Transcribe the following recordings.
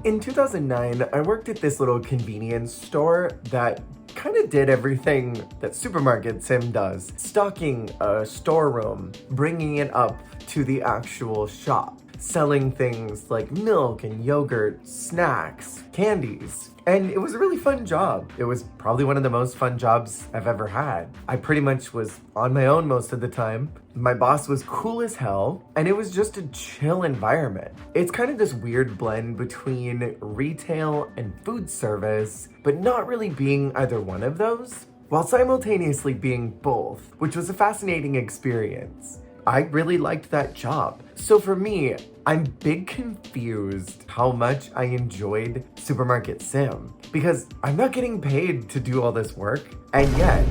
In 2009, I worked at this little convenience store that kind of did everything that Supermarket Sim does. Stocking a storeroom, bringing it up to the actual shop, selling things like milk and yogurt, snacks, candies. And it was a really fun job. It was probably one of the most fun jobs I've ever had. I pretty much was on my own most of the time. My boss was cool as hell, and it was just a chill environment. It's kind of this weird blend between retail and food service, but not really being either one of those, while simultaneously being both, which was a fascinating experience. I really liked that job. So for me, I'm big confused how much I enjoyed Supermarket Sim because I'm not getting paid to do all this work, and yet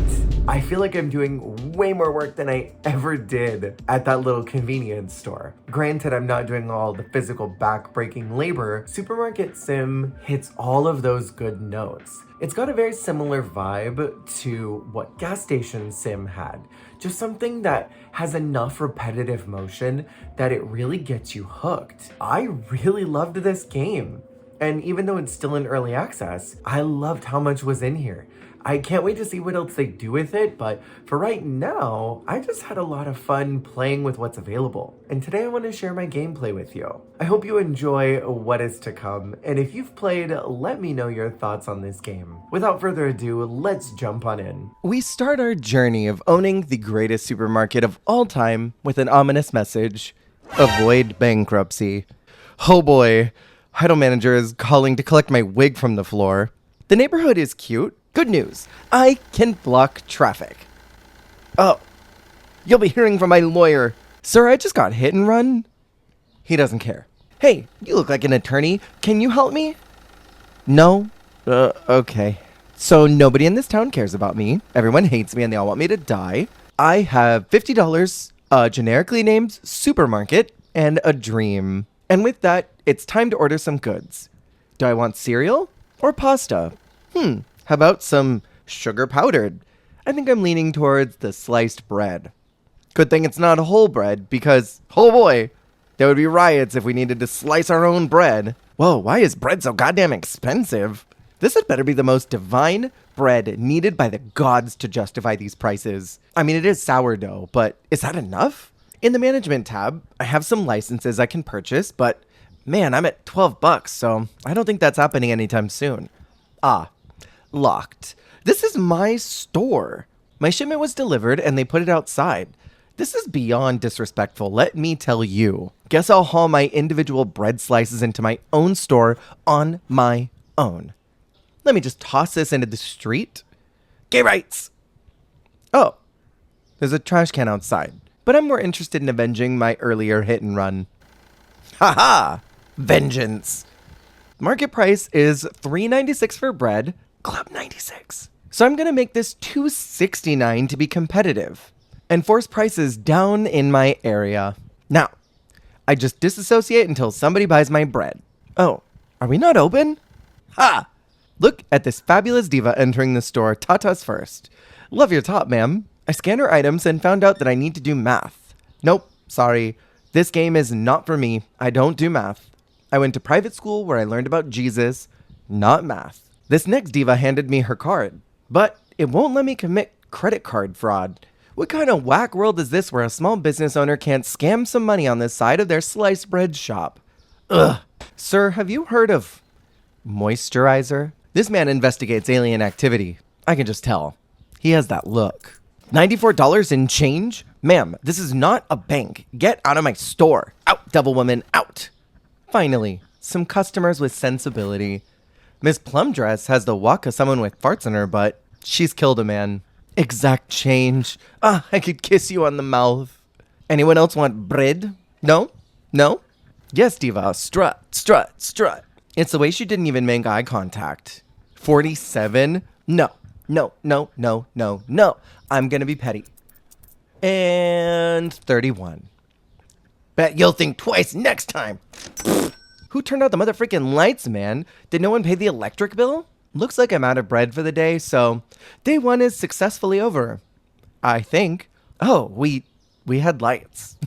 I feel like I'm doing way more work than I ever did at that little convenience store. Granted, I'm not doing all the physical back-breaking labor. Supermarket Sim hits all of those good notes. It's got a very similar vibe to what Gas Station Sim had. Just something that has enough repetitive motion that it really gets you hooked. I really loved this game. And even though it's still in early access, I loved how much was in here. I can't wait to see what else they do with it, but for right now, I just had a lot of fun playing with what's available. And today I want to share my gameplay with you. I hope you enjoy what is to come, and if you've played, let me know your thoughts on this game. Without further ado, let's jump on in. We start our journey of owning the greatest supermarket of all time with an ominous message: avoid bankruptcy. Oh boy, Idle Manager is calling to collect my wig from the floor. The neighborhood is cute. Good news, I can block traffic. Oh, you'll be hearing from my lawyer. Sir, I just got hit and run. He doesn't care. Hey, you look like an attorney. Can you help me? No? Okay. So nobody in this town cares about me. Everyone hates me and they all want me to die. I have $50, a generically named supermarket, and a dream. And with that, it's time to order some goods. Do I want cereal or pasta? How about some sugar powdered? I think I'm leaning towards the sliced bread. Good thing it's not whole bread because, oh boy, there would be riots if we needed to slice our own bread. Whoa, why is bread so goddamn expensive? This had better be the most divine bread needed by the gods to justify these prices. I mean, it is sourdough, but is that enough? In the management tab, I have some licenses I can purchase, but man, I'm at $12, so I don't think that's happening anytime soon. Locked. This is my store. My shipment was delivered and they put it outside. This is beyond disrespectful, let me tell you. Guess I'll haul my individual bread slices into my own store on my own. Let me just toss this into the street. Gay rights! Oh, there's a trash can outside, but I'm more interested in avenging my earlier hit and run. Haha! Vengeance! Market price is $3.96 for bread, Club 96. So I'm gonna make this $2.69 to be competitive and force prices down in my area. Now, I just disassociate until somebody buys my bread. Oh, are we not open? Ha! Look at this fabulous diva entering the store. Tatas first. Love your top, ma'am. I scanned her items and found out that I need to do math. Nope, sorry. This game is not for me. I don't do math. I went to private school where I learned about Jesus, not math. This next diva handed me her card, but it won't let me commit credit card fraud. What kind of whack world is this where a small business owner can't scam some money on the side of their sliced bread shop? Ugh. Sir, have you heard of moisturizer? This man investigates alien activity. I can just tell. He has that look. $94 in change? Ma'am, this is not a bank. Get out of my store. Out, devil woman, out. Finally, some customers with sensibility. Miss Plumdress has the walk of someone with farts in her butt. She's killed a man. Exact change. I could kiss you on the mouth. Anyone else want bread? No? No? Yes, diva. Strut, strut, strut. It's the way she didn't even make eye contact. 47? No. No, no, no, no, no. I'm gonna be petty. And 31. Bet you'll think twice next time. Who turned out the motherfreaking lights, man? Did no one pay the electric bill? Looks like I'm out of bread for the day, so day one is successfully over. I think. Oh, we had lights.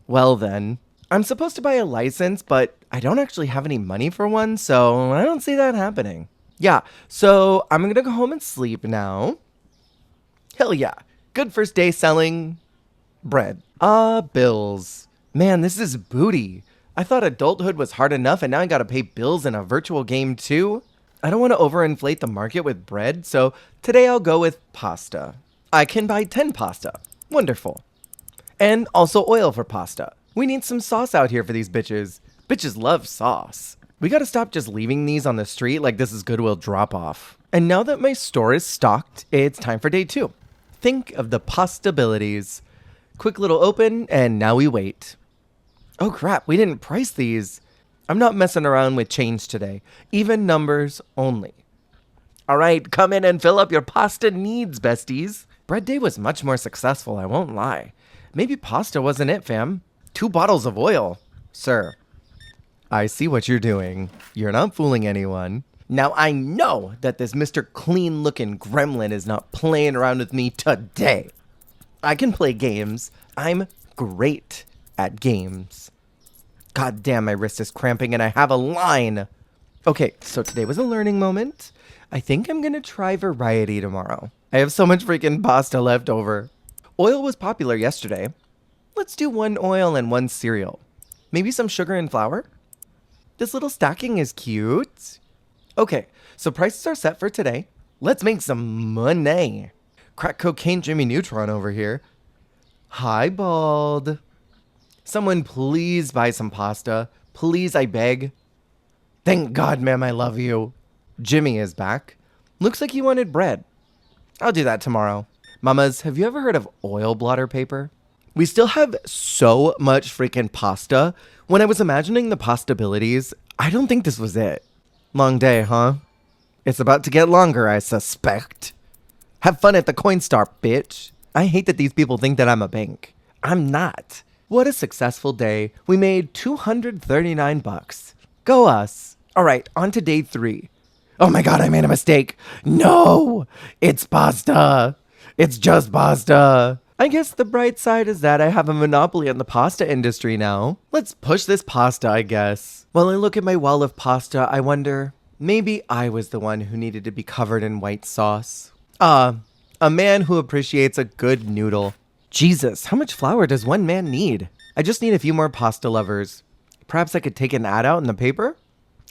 Well then. I'm supposed to buy a license, but I don't actually have any money for one, so I don't see that happening. Yeah, so I'm gonna go home and sleep now. Hell yeah. Good first day selling bread. Bills. Man, this is booty. I thought adulthood was hard enough and now I gotta pay bills in a virtual game too. I don't want to overinflate the market with bread, so today I'll go with pasta. I can buy 10 pasta. Wonderful. And also oil for pasta. We need some sauce out here for these bitches. Bitches love sauce. We gotta stop just leaving these on the street like this is Goodwill drop-off. And now that my store is stocked, it's time for day 2. Think of the pastabilities. Quick little open, and now we wait. Oh crap, we didn't price these. I'm not messing around with change today. Even numbers only. Alright, come in and fill up your pasta needs, besties. Bread day was much more successful, I won't lie. Maybe pasta wasn't it, fam. 2 bottles of oil. Sir, I see what you're doing. You're not fooling anyone. Now I know that this Mr. Clean-looking gremlin is not playing around with me today. I can play games. I'm great at games. God damn, my wrist is cramping and I have a line. Okay, so today was a learning moment. I think I'm gonna try variety tomorrow. I have so much freaking pasta left over. Oil was popular yesterday. Let's do 1 oil and 1 cereal. Maybe some sugar and flour? This little stacking is cute. Okay, so prices are set for today. Let's make some money. Crack cocaine Jimmy Neutron over here. Hi, bald. Someone please buy some pasta. Please, I beg. Thank God, ma'am, I love you. Jimmy is back. Looks like he wanted bread. I'll do that tomorrow. Mamas, have you ever heard of oil blotter paper? We still have so much freaking pasta. When I was imagining the pastabilities, I don't think this was it. Long day, huh? It's about to get longer, I suspect. Have fun at the Coinstar, bitch. I hate that these people think that I'm a bank. I'm not. What a successful day. We made $239. Go us. All right, on to day 3. Oh my God, I made a mistake. No, it's pasta. It's just pasta. I guess the bright side is that I have a monopoly on the pasta industry now. Let's push this pasta, I guess. While I look at my wall of pasta, I wonder, maybe I was the one who needed to be covered in white sauce. A man who appreciates a good noodle. Jesus, how much flour does one man need? I just need a few more pasta lovers. Perhaps I could take an ad out in the paper?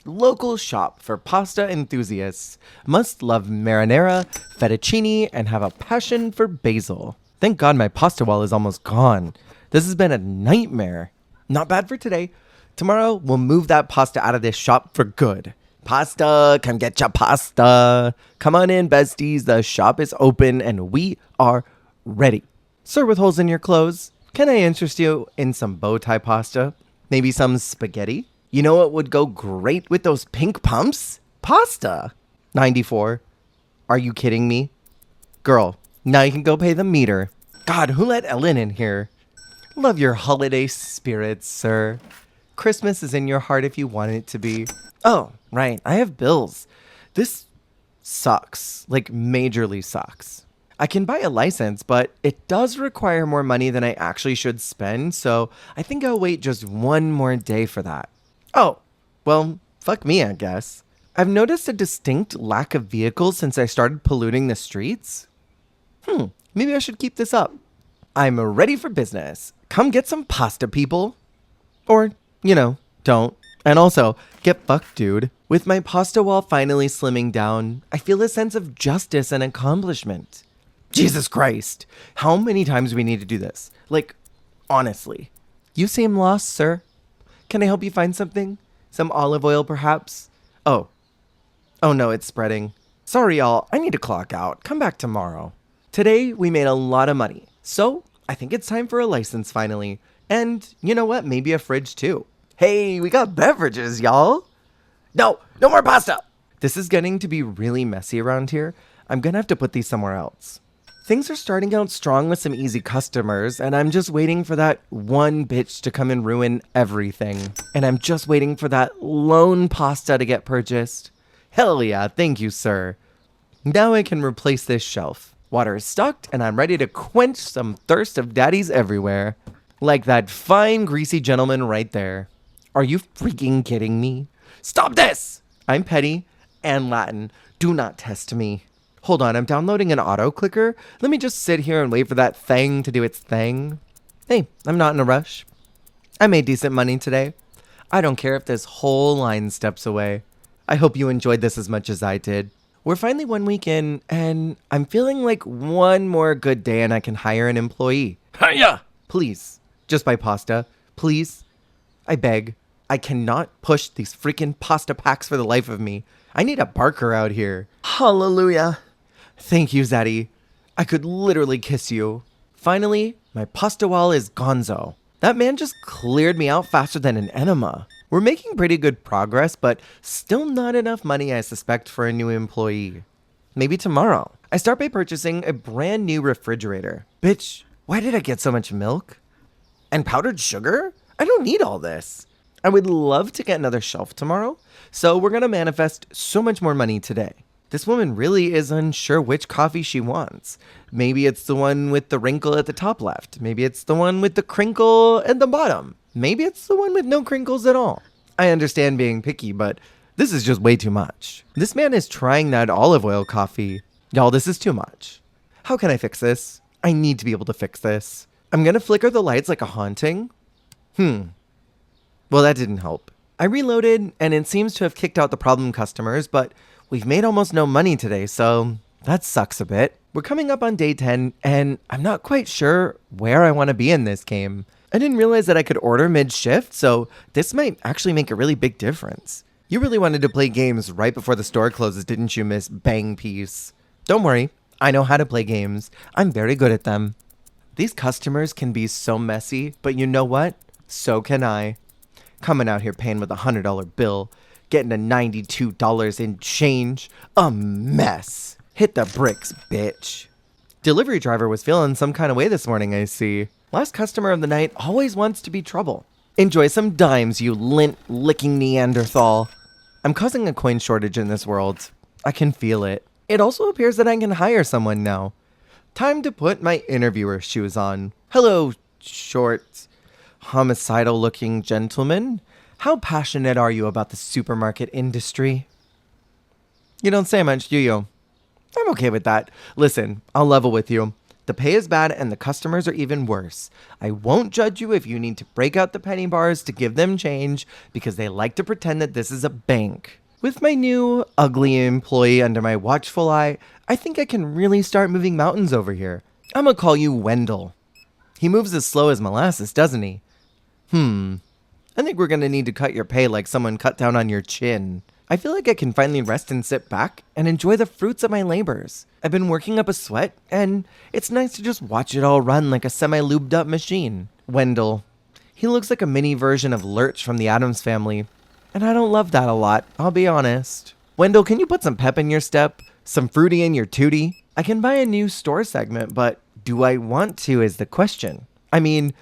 Local shop for pasta enthusiasts. Must love marinara, fettuccine, and have a passion for basil. Thank God my pasta wall is almost gone. This has been a nightmare. Not bad for today. Tomorrow, we'll move that pasta out of this shop for good. Pasta, come get your pasta. Come on in, besties. The shop is open and we are ready. Sir with holes in your clothes, can I interest you in some bow tie pasta? Maybe some spaghetti? You know what would go great with those pink pumps? Pasta. 94. Are you kidding me? Girl, now you can go pay the meter. God, who let Ellen in here? Love your holiday spirits, sir. Christmas is in your heart if you want it to be. Oh, right, I have bills. This sucks, like majorly sucks. I can buy a license, but it does require more money than I actually should spend, so I think I'll wait just 1 more day for that. Oh, well, fuck me, I guess. I've noticed a distinct lack of vehicles since I started polluting the streets. Maybe I should keep this up. I'm ready for business. Come get some pasta, people. Or, don't. And also, get fucked, dude. With my pasta wall finally slimming down, I feel a sense of justice and accomplishment. Jesus Christ. How many times do we need to do this? Like, honestly. You seem lost, sir. Can I help you find something? Some olive oil, perhaps? Oh no, it's spreading. Sorry, y'all. I need to clock out. Come back tomorrow. Today, we made a lot of money. So, I think it's time for a license finally. And, you know what? Maybe a fridge too. Hey, we got beverages, y'all. No more pasta. This is getting to be really messy around here. I'm gonna have to put these somewhere else. Things are starting out strong with some easy customers, and I'm just waiting for that one bitch to come and ruin everything. And I'm just waiting for that lone pasta to get purchased. Hell yeah, thank you, sir. Now I can replace this shelf. Water is stocked, and I'm ready to quench some thirst of daddies everywhere. Like that fine, greasy gentleman right there. Are you freaking kidding me? Stop this! I'm petty and Latin. Do not test me. Hold on, I'm downloading an auto clicker. Let me just sit here and wait for that thing to do its thing. Hey, I'm not in a rush. I made decent money today. I don't care if this whole line steps away. I hope you enjoyed this as much as I did. We're finally 1 week in, and I'm feeling like one more good day and I can hire an employee. Hiya! Please, just buy pasta. Please. I beg. I cannot push these freaking pasta packs for the life of me. I need a barker out here. Hallelujah. Thank you, Zaddy. I could literally kiss you. Finally, my pasta wall is gonzo. That man just cleared me out faster than an enema. We're making pretty good progress, but still not enough money, I suspect, for a new employee. Maybe tomorrow. I start by purchasing a brand new refrigerator. Bitch, why did I get so much milk? And powdered sugar? I don't need all this. I would love to get another shelf tomorrow, so we're gonna manifest so much more money today. This woman really is unsure which coffee she wants. Maybe it's the one with the wrinkle at the top left. Maybe it's the one with the crinkle at the bottom. Maybe it's the one with no crinkles at all. I understand being picky, but this is just way too much. This man is trying that olive oil coffee. Y'all, this is too much. How can I fix this? I need to be able to fix this. I'm gonna flicker the lights like a haunting. Well, that didn't help. I reloaded, and it seems to have kicked out the problem customers, but we've made almost no money today, so that sucks a bit. We're coming up on day 10, and I'm not quite sure where I want to be in this game. I didn't realize that I could order mid-shift, so this might actually make a really big difference. You really wanted to play games right before the store closes, didn't you, Miss Bang Piece? Don't worry, I know how to play games. I'm very good at them. These customers can be so messy, but you know what? So can I. Coming out here paying with a $100 bill, getting a $92 in change. A mess. Hit the bricks, bitch. Delivery driver was feeling some kind of way this morning, I see. Last customer of the night always wants to be trouble. Enjoy some dimes, you lint-licking Neanderthal. I'm causing a coin shortage in this world. I can feel it. It also appears that I can hire someone now. Time to put my interviewer shoes on. Hello, short, homicidal-looking gentleman. How passionate are you about the supermarket industry? You don't say much, do you? I'm okay with that. Listen, I'll level with you. The pay is bad and the customers are even worse. I won't judge you if you need to break out the penny bars to give them change because they like to pretend that this is a bank. With my new, ugly employee under my watchful eye, I think I can really start moving mountains over here. I'm gonna call you Wendell. He moves as slow as molasses, doesn't he? I think we're gonna need to cut your pay like someone cut down on your chin. I feel like I can finally rest and sit back and enjoy the fruits of my labors. I've been working up a sweat, and it's nice to just watch it all run like a semi-lubed up machine. Wendell. He looks like a mini version of Lurch from the Addams Family. And I don't love that a lot, I'll be honest. Wendell, can you put some pep in your step? Some fruity in your tootie? I can buy a new store segment, but do I want to is the question. I mean,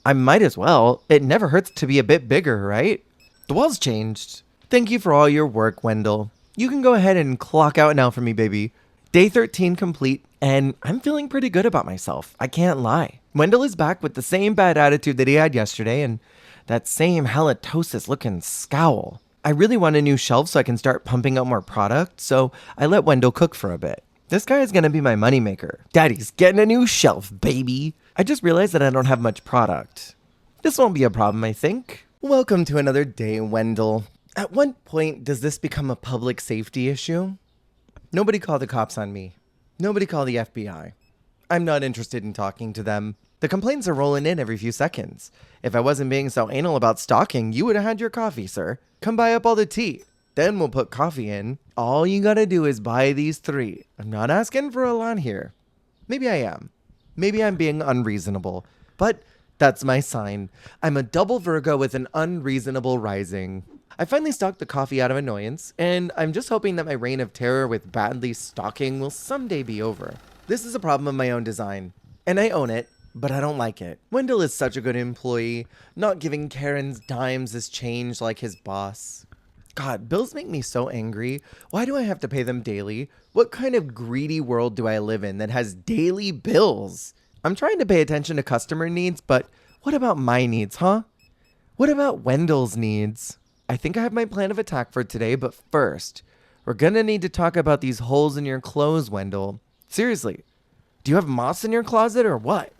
I might as well. It never hurts to be a bit bigger, right? The wall's changed. Thank you for all your work, Wendell. You can go ahead and clock out now for me, baby. Day 13 complete, and I'm feeling pretty good about myself. I can't lie. Wendell is back with the same bad attitude that he had yesterday, and that same halitosis-looking scowl. I really want a new shelf so I can start pumping out more product, so I let Wendell cook for a bit. This guy is gonna be my moneymaker. Daddy's getting a new shelf, baby. I just realized that I don't have much product. This won't be a problem, I think. Welcome to another day, Wendell. At what point does this become a public safety issue? Nobody call the cops on me. Nobody call the FBI. I'm not interested in talking to them. The complaints are rolling in every few seconds. If I wasn't being so anal about stalking, you would have had your coffee, sir. Come buy up all the tea. Then we'll put coffee in. All you gotta do is buy these 3. I'm not asking for a lot here. Maybe I am. Maybe I'm being unreasonable. But that's my sign. I'm a double Virgo with an unreasonable rising. I finally stalked the coffee out of annoyance, and I'm just hoping that my reign of terror with badly stalking will someday be over. This is a problem of my own design, and I own it, but I don't like it. Wendell is such a good employee, not giving Karen's dimes as change like his boss. God, bills make me so angry. Why do I have to pay them daily? What kind of greedy world do I live in that has daily bills? I'm trying to pay attention to customer needs, but what about my needs, huh? What about Wendell's needs? I think I have my plan of attack for today, but first, we're gonna need to talk about these holes in your clothes, Wendell. Seriously, do you have moss in your closet or what?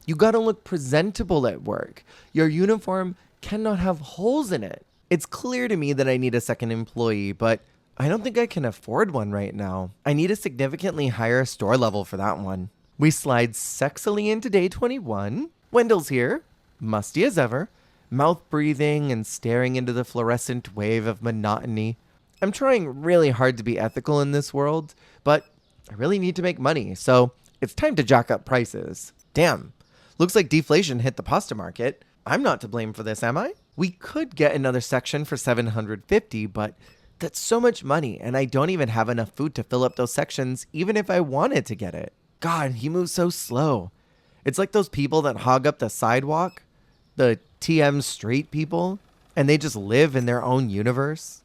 You gotta look presentable at work. Your uniform cannot have holes in it. It's clear to me that I need a second employee, but I don't think I can afford one right now. I need a significantly higher store level for that one. We slide sexily into day 21. Wendell's here, musty as ever, mouth breathing and staring into the fluorescent wave of monotony. I'm trying really hard to be ethical in this world, but I really need to make money, so it's time to jack up prices. Damn, looks like deflation hit the pasta market. I'm not to blame for this, am I? We could get another section for $750, but that's so much money, and I don't even have enough food to fill up those sections, even if I wanted to get it. God, he moves so slow. It's like those people that hog up the sidewalk, the TM street people, and they just live in their own universe.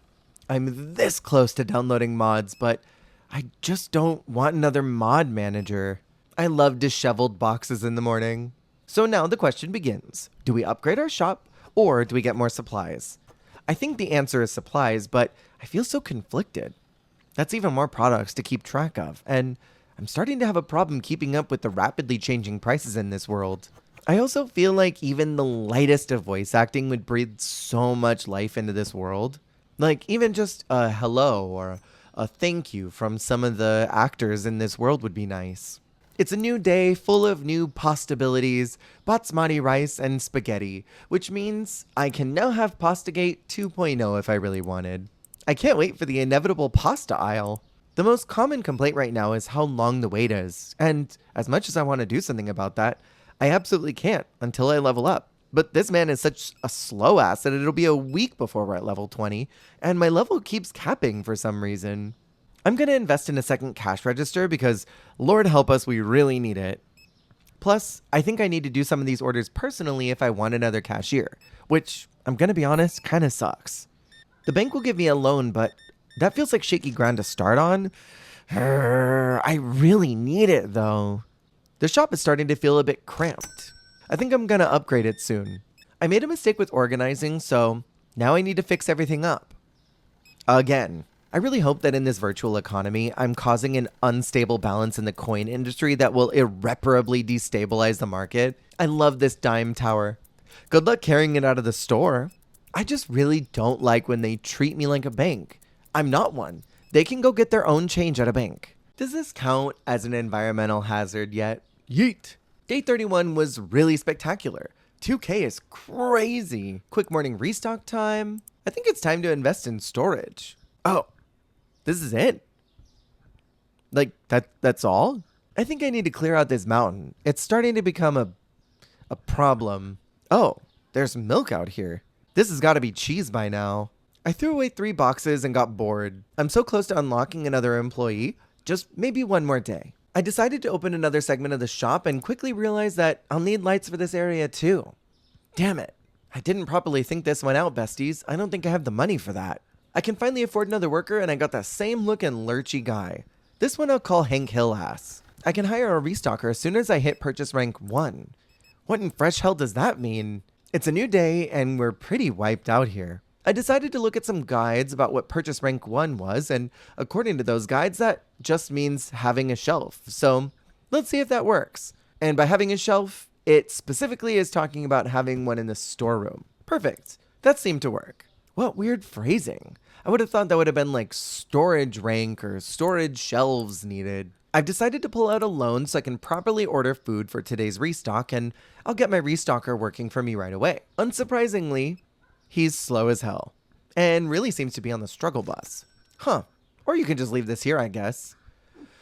I'm this close to downloading mods, but I just don't want another mod manager. I love disheveled boxes in the morning. So now the question begins. Do we upgrade our shop, or do we get more supplies? I think the answer is supplies, but I feel so conflicted. That's even more products to keep track of, and I'm starting to have a problem keeping up with the rapidly changing prices in this world. I also feel like even the lightest of voice acting would breathe so much life into this world. Like even just a hello or a thank you from some of the actors in this world would be nice. It's a new day full of new pastabilities, basmati rice, and spaghetti, which means I can now have Pastagate 2.0 if I really wanted. I can't wait for the inevitable pasta aisle. The most common complaint right now is how long the wait is, and as much as I want to do something about that, I absolutely can't until I level up. But this man is such a slow ass that it'll be a week before we're at level 20, and my level keeps capping for some reason. I'm going to invest in a second cash register because, Lord help us, we really need it. Plus, I think I need to do some of these orders personally if I want another cashier, which, I'm going to be honest, kind of sucks. The bank will give me a loan, but that feels like shaky ground to start on. I really need it, though. The shop is starting to feel a bit cramped. I think I'm going to upgrade it soon. I made a mistake with organizing, so now I need to fix everything up. Again. I really hope that in this virtual economy, I'm causing an unstable balance in the coin industry that will irreparably destabilize the market. I love this dime tower. Good luck carrying it out of the store. I just really don't like when they treat me like a bank. I'm not one. They can go get their own change at a bank. Does this count as an environmental hazard yet? Yeet! Day 31 was really spectacular. 2K is crazy. Quick morning restock time. I think it's time to invest in storage. Oh. This is it? Like, that's all? I think I need to clear out this mountain. It's starting to become a problem. Oh, there's milk out here. This has got to be cheese by now. I threw away 3 boxes and got bored. I'm so close to unlocking another employee. Just maybe one more day. I decided to open another segment of the shop and quickly realized that I'll need lights for this area too. Damn it. I didn't properly think this one out, besties. I don't think I have the money for that. I can finally afford another worker, and I got that same looking lurchy guy. This one I'll call Hank Hillass. I can hire a restocker as soon as I hit purchase rank 1. What in fresh hell does that mean? It's a new day, and we're pretty wiped out here. I decided to look at some guides about what purchase rank 1 was, and according to those guides, that just means having a shelf. So let's see if that works. And by having a shelf, it specifically is talking about having one in the storeroom. Perfect. That seemed to work. What weird phrasing. I would have thought that would have been like storage rank or storage shelves needed. I've decided to pull out a loan so I can properly order food for today's restock, and I'll get my restocker working for me right away. Unsurprisingly, he's slow as hell and really seems to be on the struggle bus. Huh. Or you can just leave this here, I guess.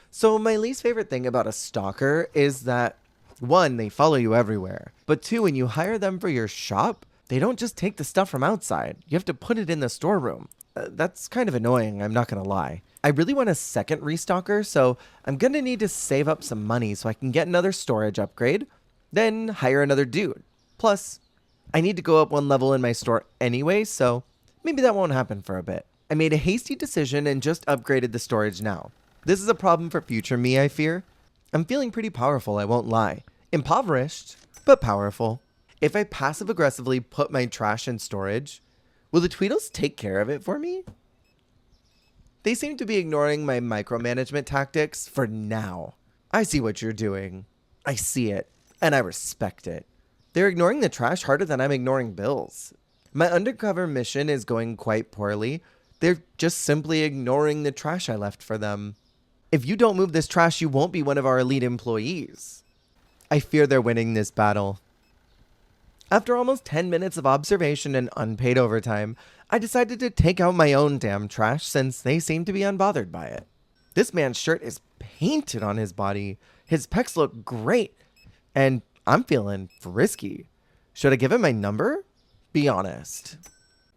So my least favorite thing about a stalker is that 1, they follow you everywhere, but 2, when you hire them for your shop, they don't just take the stuff from outside. You have to put it in the storeroom. That's kind of annoying, I'm not gonna lie. I really want a second restocker, so I'm gonna need to save up some money so I can get another storage upgrade, then hire another dude. Plus, I need to go up 1 level in my store anyway, so maybe that won't happen for a bit. I made a hasty decision and just upgraded the storage now. This is a problem for future me, I fear. I'm feeling pretty powerful, I won't lie. Impoverished, but powerful. If I passive aggressively put my trash in storage, will the Tweedles take care of it for me? They seem to be ignoring my micromanagement tactics for now. I see what you're doing. I see it, and I respect it. They're ignoring the trash harder than I'm ignoring bills. My undercover mission is going quite poorly. They're just simply ignoring the trash I left for them. If you don't move this trash, you won't be one of our elite employees. I fear they're winning this battle. After almost 10 minutes of observation and unpaid overtime, I decided to take out my own damn trash since they seem to be unbothered by it. This man's shirt is painted on his body. His pecs look great. And I'm feeling frisky. Should I give him my number? Be honest.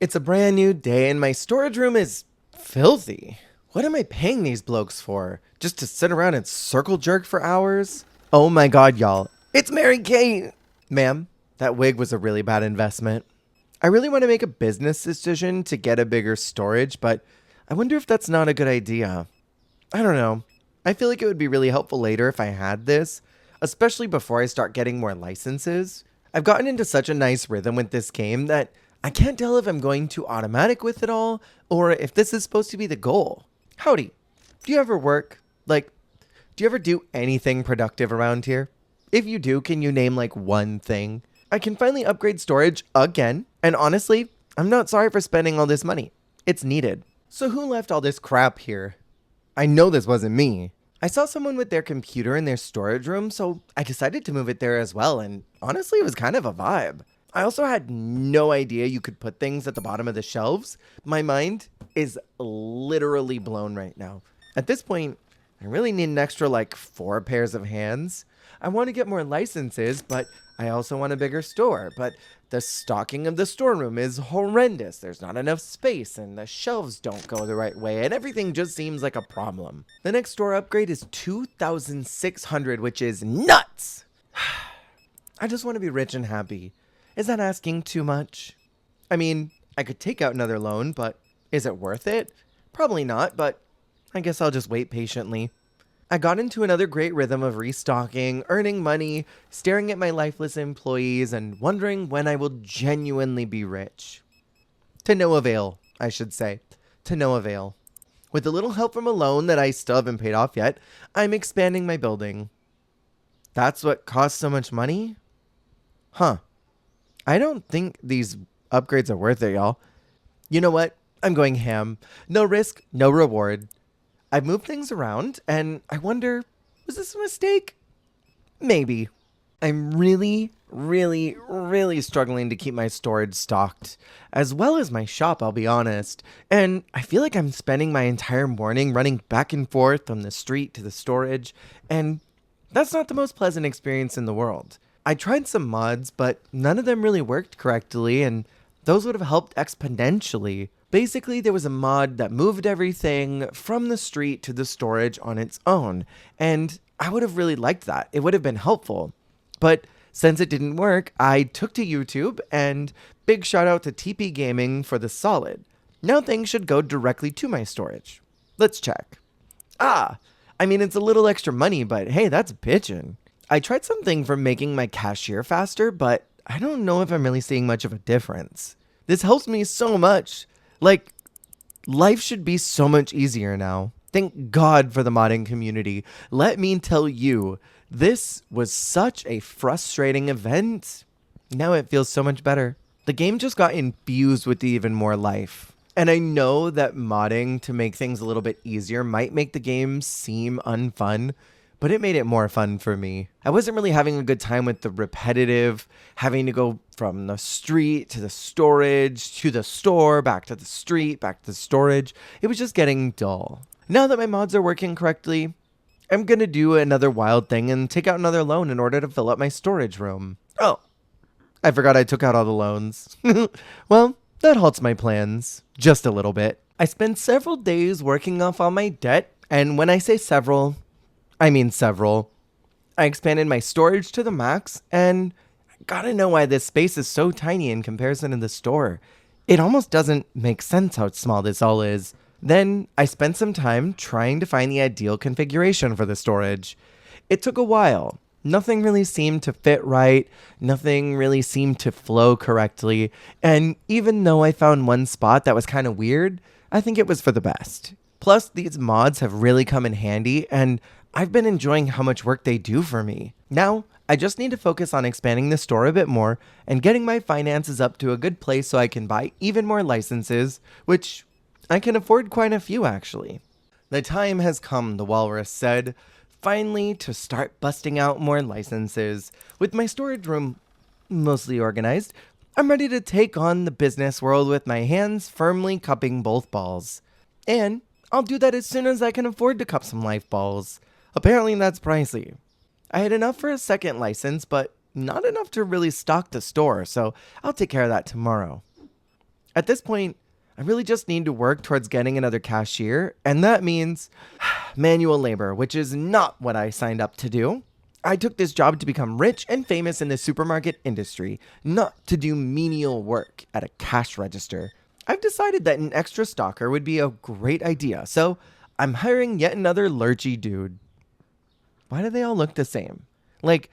It's a brand new day and my storage room is filthy. What am I paying these blokes for? Just to sit around and circle jerk for hours? Oh my god, y'all. It's Mary Kate! Ma'am, that wig was a really bad investment. I really want to make a business decision to get a bigger storage, but I wonder if that's not a good idea. I don't know. I feel like it would be really helpful later if I had this, especially before I start getting more licenses. I've gotten into such a nice rhythm with this game that I can't tell if I'm going too automatic with it all, or if this is supposed to be the goal. Howdy. Do you ever work? Do you ever do anything productive around here? If you do, can you name one thing? I can finally upgrade storage again, and honestly, I'm not sorry for spending all this money. It's needed. So who left all this crap here? I know this wasn't me. I saw someone with their computer in their storage room, so I decided to move it there as well, and honestly, it was kind of a vibe. I also had no idea you could put things at the bottom of the shelves. My mind is literally blown right now. At this point, I really need an extra 4 pairs of hands. I want to get more licenses, but I also want a bigger store. But the stocking of the storeroom is horrendous. There's not enough space, and the shelves don't go the right way, and everything just seems like a problem. The next store upgrade is $2,600, which is nuts! I just want to be rich and happy. Is that asking too much? I mean, I could take out another loan, but is it worth it? Probably not, but I guess I'll just wait patiently. I got into another great rhythm of restocking, earning money, staring at my lifeless employees, and wondering when I will genuinely be rich. To no avail, I should say. To no avail. With a little help from a loan that I still haven't paid off yet, I'm expanding my building. That's what costs so much money? Huh. I don't think these upgrades are worth it, y'all. You know what? I'm going ham. No risk, no reward. I've moved things around, and I wonder, was this a mistake? Maybe. I'm really struggling to keep my storage stocked, as well as my shop, I'll be honest. And I feel like I'm spending my entire morning running back and forth from the street to the storage, and that's not the most pleasant experience in the world. I tried some mods, but none of them really worked correctly, and those would have helped exponentially. Basically, there was a mod that moved everything from the street to the storage on its own, and I would have really liked that. It would have been helpful. But since it didn't work, I took to YouTube, and big shout out to TP Gaming for the solid. Now things should go directly to my storage. Let's check. It's a little extra money, but hey, that's bitchin'. I tried something for making my cashier faster, but I don't know if I'm really seeing much of a difference. This helps me so much. Life should be so much easier now. Thank God for the modding community. Let me tell you, this was such a frustrating event. Now it feels so much better. The game just got infused with even more life. And I know that modding to make things a little bit easier might make the game seem unfun, but it made it more fun for me. I wasn't really having a good time with the repetitive, having to go from the street to the storage, to the store, back to the street, back to the storage. It was just getting dull. Now that my mods are working correctly, I'm gonna do another wild thing and take out another loan in order to fill up my storage room. Oh, I forgot I took out all the loans. Well, that halts my plans. Just a little bit. I spent several days working off all my debt, and when I say several, I mean several. I expanded my storage to the max, and I gotta know why this space is so tiny in comparison to the store. It almost doesn't make sense how small this all is. Then I spent some time trying to find the ideal configuration for the storage. It took a while. Nothing really seemed to fit right. Nothing really seemed to flow correctly. And even though I found one spot that was kind of weird, I think it was for the best. Plus, these mods have really come in handy, and I've been enjoying how much work they do for me. Now, I just need to focus on expanding the store a bit more and getting my finances up to a good place so I can buy even more licenses, which I can afford quite a few actually. The time has come, the walrus said, finally to start busting out more licenses. With my storage room mostly organized, I'm ready to take on the business world with my hands firmly cupping both balls. And I'll do that as soon as I can afford to cup some life balls. Apparently that's pricey. I had enough for a second license, but not enough to really stock the store, so I'll take care of that tomorrow. At this point, I really just need to work towards getting another cashier, and that means manual labor, which is not what I signed up to do. I took this job to become rich and famous in the supermarket industry, not to do menial work at a cash register. I've decided that an extra stocker would be a great idea, so I'm hiring yet another lurchy dude. Why do they all look the same? Like,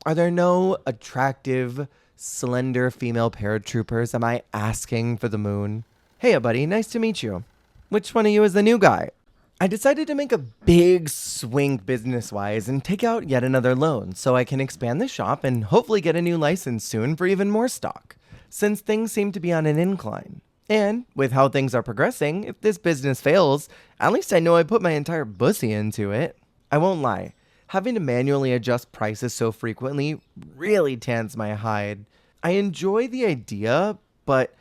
are there no attractive, slender female paratroopers? Am I asking for the moon? Hey, buddy, nice to meet you. Which one of you is the new guy? I decided to make a big swing business-wise and take out yet another loan so I can expand the shop and hopefully get a new license soon for even more stock, since things seem to be on an incline. And with how things are progressing, if this business fails, at least I know I put my entire pussy into it. I won't lie, having to manually adjust prices so frequently really tans my hide. I enjoy the idea, but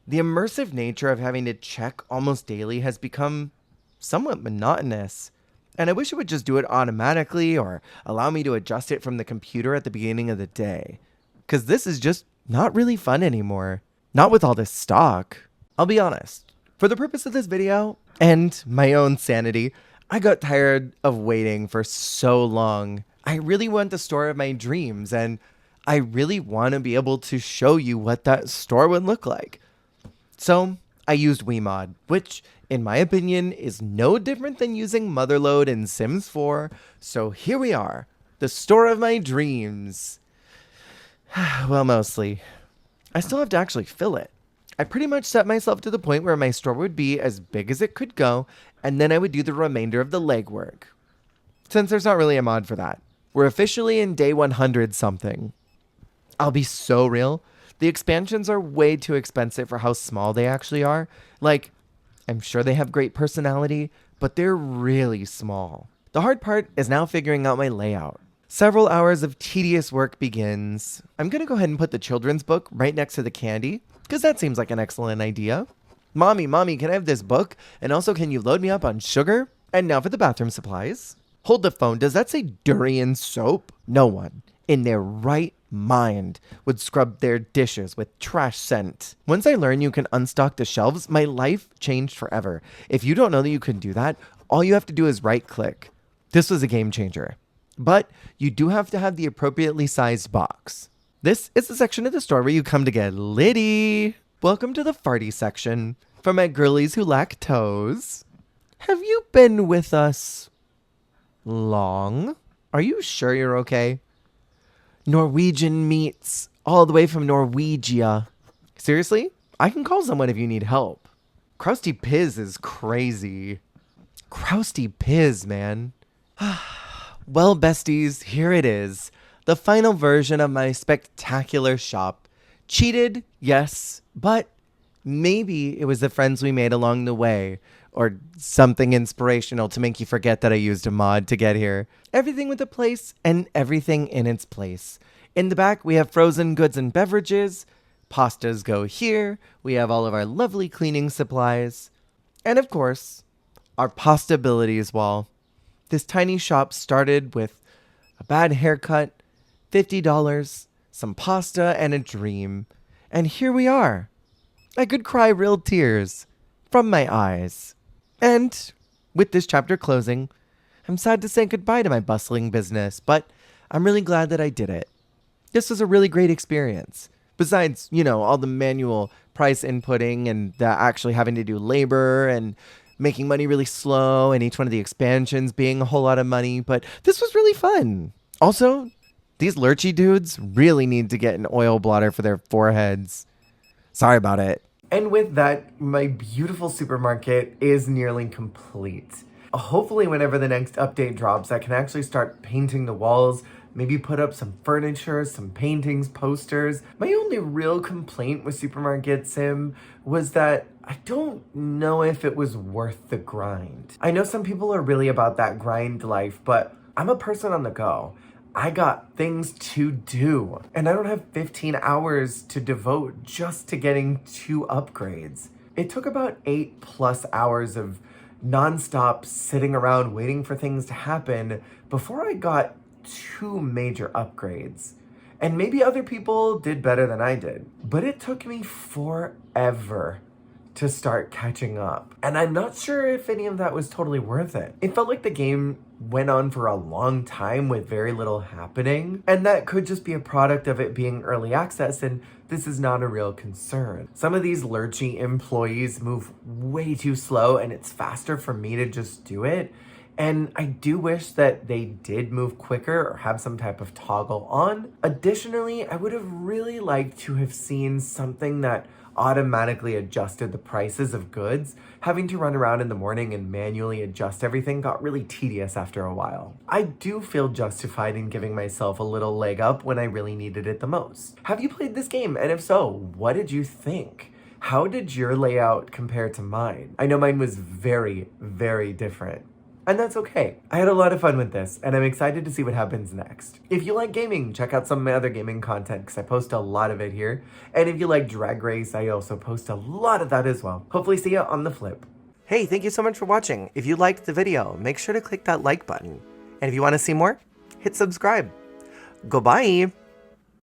the immersive nature of having to check almost daily has become somewhat monotonous. And I wish it would just do it automatically or allow me to adjust it from the computer at the beginning of the day. Because this is just not really fun anymore. Not with all this stock. I'll be honest, for the purpose of this video and my own sanity, I got tired of waiting for so long. I really want the store of my dreams, and I really want to be able to show you what that store would look like. So I used Wiimod, which in my opinion is no different than using Motherload in Sims 4. So here we are, the store of my dreams. Well, mostly. I still have to actually fill it. I pretty much set myself to the point where my store would be as big as it could go, and then I would do the remainder of the legwork. Since there's not really a mod for that. We're officially in day 100 something. I'll be so real. The expansions are way too expensive for how small they actually are. Like, I'm sure they have great personality, but they're really small. The hard part is now figuring out my layout. Several hours of tedious work begins. I'm gonna go ahead and put the children's book right next to the candy, because that seems like an excellent idea. Mommy, can I have this book? And also, can you load me up on sugar? And now for the bathroom supplies. Hold the phone, does that say durian soap? No one in their right mind would scrub their dishes with trash scent. Once I learned you can unstock the shelves, my life changed forever. If you don't know that you can do that, all you have to do is right click. This was a game changer. But you do have to have the appropriately sized box. This is the section of the store where you come to get litty. Welcome to the farty section for my girlies who lack toes. Have you been with us long? Are you sure you're okay? Norwegian meats, all the way from Norwegia. Seriously? I can call someone if you need help. Krusty Piz is crazy. Krusty Piz, man. Well, besties, here it is. The final version of my spectacular shop. Cheated, yes, but maybe it was the friends we made along the way, or something inspirational to make you forget that I used a mod to get here. Everything with a place and everything in its place. In the back, we have frozen goods and beverages. Pastas go here. We have all of our lovely cleaning supplies. And of course, our pastabilities wall. This tiny shop started with a bad haircut, $50, some pasta, and a dream. And here we are. I could cry real tears from my eyes. And with this chapter closing, I'm sad to say goodbye to my bustling business, but I'm really glad that I did it. This was a really great experience. Besides, all the manual price inputting and the actually having to do labor and making money really slow and each one of the expansions being a whole lot of money, but this was really fun. Also, these lurchy dudes really need to get an oil blotter for their foreheads. Sorry about it. And with that, my beautiful supermarket is nearly complete. Hopefully whenever the next update drops, I can actually start painting the walls, maybe put up some furniture, some paintings, posters. My only real complaint with Supermarket Sim was that I don't know if it was worth the grind. I know some people are really about that grind life, but I'm a person on the go. I got things to do, and I don't have 15 hours to devote just to getting 2 upgrades. It took about 8+ hours of nonstop sitting around waiting for things to happen before I got 2 major upgrades. And maybe other people did better than I did, but it took me forever to start catching up. And I'm not sure if any of that was totally worth it. It felt like the game went on for a long time with very little happening, and that could just be a product of it being early access, and this is not a real concern. Some of these lurchy employees move way too slow, and it's faster for me to just do it. And I do wish that they did move quicker or have some type of toggle on. Additionally, I would have really liked to have seen something that automatically adjusted the prices of goods. Having to run around in the morning and manually adjust everything got really tedious after a while. I do feel justified in giving myself a little leg up when I really needed it the most. Have you played this game? And if so, what did you think? How did your layout compare to mine? I know mine was very, very different. And that's okay. I had a lot of fun with this, and I'm excited to see what happens next. If you like gaming, check out some of my other gaming content, because I post a lot of it here. And if you like Drag Race, I also post a lot of that as well. Hopefully see you on the flip. Hey, thank you so much for watching. If you liked the video, make sure to click that like button. And if you want to see more, hit subscribe. Goodbye.